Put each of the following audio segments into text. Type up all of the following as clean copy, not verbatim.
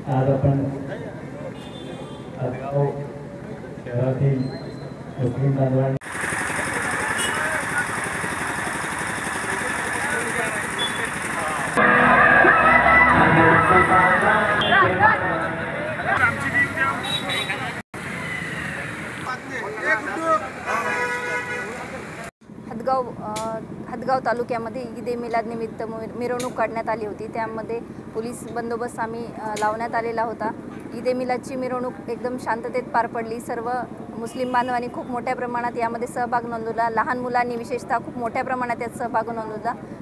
आज आपण हदगाव शहरातील मुस्लिम बांधवांनी हदगाव तालुक्यामध्ये ईद-ए मिलाद निमित्त मिरवणूक काढण्यात आली होती। त्यामध्ये पोलीस बंदोबस्त आम्ही लावण्यात आलेला होता। ईद-ए मिलादची मिरवणूक एकदम शांततेत पार पडली। सर्व मुस्लिम बांधवांनी खूप मोठ्या प्रमाणात यामध्ये सहभाग नोंदवला। लहान मुलांनी विशेषतः खूप मोठ्या प्रमाणात यात सहभाग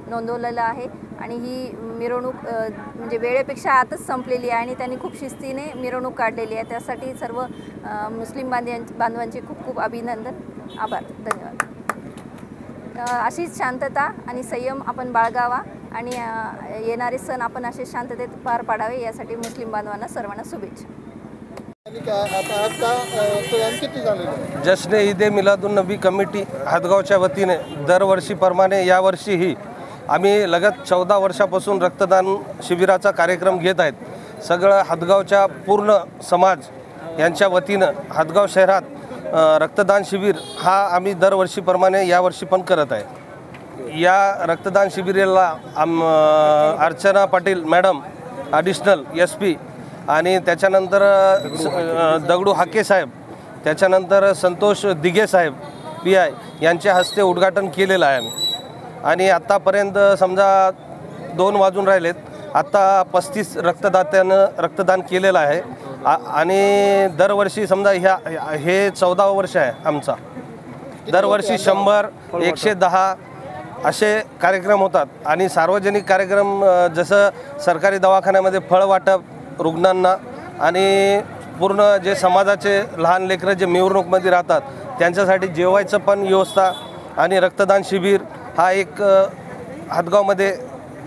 नोंदवलेला आहे आणि ही मिरवणूक म्हणजे वेळेपेक्षा आतच संपलेली आहे आणि त्यांनी खूप शिस्तीने मिरवणूक काढलेली आहे। त्यासाठी सर्व मुस्लिम बांधवांचे खूप खूप अभिनंदन, आभार, धन्यवाद। अशीच शांतता आणि संयम आपण बाळगावा आणि येणारे सण आपण असे शांततेत पार पाडावे यासाठी मुस्लिम बांधवांना सर्वांना शुभेच्छा। जश्न ईद-ए मिलादुन्नबी कमिटी हदगावच्या वतीने दरवर्षीप्रमाणे यावर्षीही आम्ही लगत 14 वर्षापासून रक्तदान शिबिराचा कार्यक्रम घेत आहेत। सगळं हदगावच्या पूर्ण समाज यांच्या वतीनं हदगाव शहरात रक्तदान शिबिर हा आम्ही दरवर्षीप्रमाणे यावर्षी पण करत आहे। या रक्तदान शिबिराला Archana Patil madam additional SP आणि त्याच्यानंतर दगडू हाके साहेब, त्याच्यानंतर संतोष दिघे साहेब PI यांच्या हस्ते उद्घाटन केलेलं आहे आम्ही। आणि आत्तापर्यंत समजा 2 वाजून राहिलेत, आत्ता 35 रक्तदात्यानं रक्तदान केलेलं आहे आणि दरवर्षी समजा हे 14वं वर्ष आहे आमचा। दरवर्षी 100, 110 असे कार्यक्रम होतात आणि सार्वजनिक कार्यक्रम जसं सरकारी दवाखान्यामध्ये फळ वाटप रुग्णांना आणि पूर्ण जे समाजाचे लहान लेकरं जे मिरवणूकमध्ये राहतात त्यांच्यासाठी जेवायचं पण व्यवस्था आणि रक्तदान शिबिर हा एक हदगावमध्ये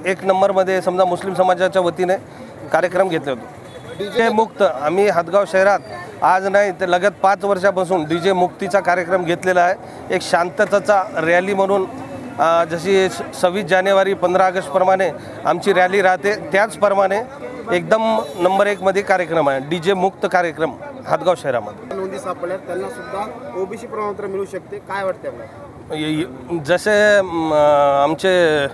1 नंबरमध्ये समजा मुस्लिम समाजाच्या वतीने कार्यक्रम घेतले होते। DJ मुक्त आम्ही हदगाव शहरात आज नाही तर लगत 5 वर्षापासून DJ मुक्तीचा कार्यक्रम घेतलेला आहे। एक शांततेचा रॅली म्हणून जशी 26 जानेवारी 15 ऑगस्टप्रमाणे आमची रॅली राहते त्याचप्रमाणे एकदम नंबर 1 मध्ये कार्यक्रम आहे DJ मुक्त कार्यक्रम हदगाव शहरामध्ये। नोंदी सापडल्यात त्यांना सुद्धा OBC प्रमाणपत्र मिळू शकते, काय वाटते आपल्याला? जसे आमचे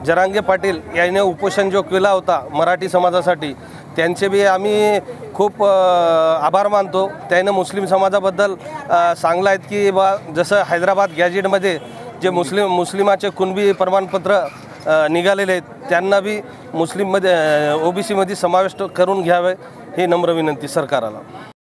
जरांगे पाटील यांनी उपोषण जो केला होता मराठी समाजासाठी त्यांचे बी आम्ही खूप आभार मानतो। त्यानं मुस्लिम समाजाबद्दल सांगलं आहेत की बा जसं हैदराबाद गॅजेटमध्ये जे मुस्लिमाचे कुणबी प्रमाणपत्र निघालेले आहेत त्यांना बी मुस्लिममध्ये OBC मध्ये समाविष्ट करून घ्यावे ही नम्र विनंती सरकारला।